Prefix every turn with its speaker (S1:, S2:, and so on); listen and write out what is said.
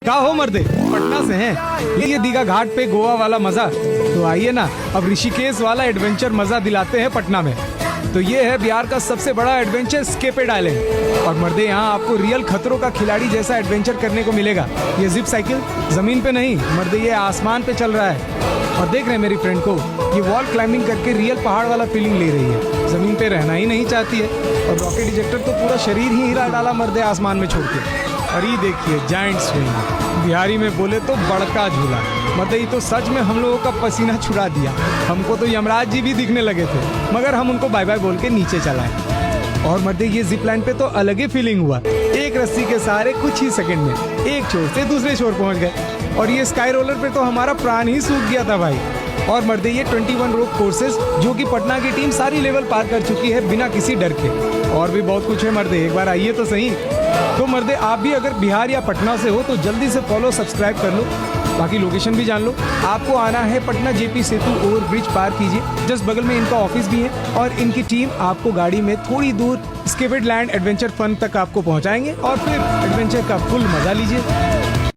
S1: का हो मर्दे, पटना से हैं। ये दीघा घाट पे गोवा वाला मजा, तो आइए ना अब ऋषिकेश वाला एडवेंचर मजा दिलाते हैं पटना में। तो ये है बिहार का सबसे बड़ा एडवेंचर स्केपेड आइलैंड। और मर्दे यहाँ आपको रियल खतरों का खिलाड़ी जैसा एडवेंचर करने को मिलेगा। ये जिप साइकिल जमीन पे नहीं मर्दे, ये आसमान पे चल रहा है। और देख रहे हैं मेरी फ्रेंड को, ये वॉल क्लाइंबिंग करके रियल पहाड़ वाला फीलिंग ले रही है। जमीन पे रहना ही नहीं चाहती है। और रॉकेट इजेक्टर तो पूरा शरीर ही हिला डाला मर्दे आसमान में छोड़ के। और ये देखिए जायंट स्विंग, बिहारी में बोले तो बड़का झूला। मतलब ये तो सच में हम लोगों का पसीना छुड़ा दिया। हमको तो यमराज जी भी दिखने लगे थे, मगर हम उनको बाय बाय बोल के नीचे चलाए। और मर्दे ये जिप लाइन पे तो अलग ही फीलिंग हुआ। एक रस्सी के सहारे कुछ ही सेकंड में एक छोर से दूसरे छोर पहुंच गए। और ये स्काई रोलर पे तो हमारा प्राण ही सूख गया था भाई। और मर्दे ये 21 रोप कोर्सेज जो कि पटना की टीम सारी लेवल पार कर चुकी है बिना किसी डर के। और भी बहुत कुछ है मर्दे, एक बार आइए तो सही। तो मर्दे आप भी अगर बिहार या पटना से हो तो जल्दी से फॉलो सब्सक्राइब कर लो। बाकी लोकेशन भी जान लो। आपको आना है पटना जेपी सेतु ओवर ब्रिज पार कीजिए, जस्ट बगल में इनका ऑफिस भी है। और इनकी टीम आपको गाड़ी में थोड़ी दूर स्केपेड लैंड एडवेंचर फन तक आपको पहुंचाएंगे और फिर एडवेंचर का फुल मजा लीजिए।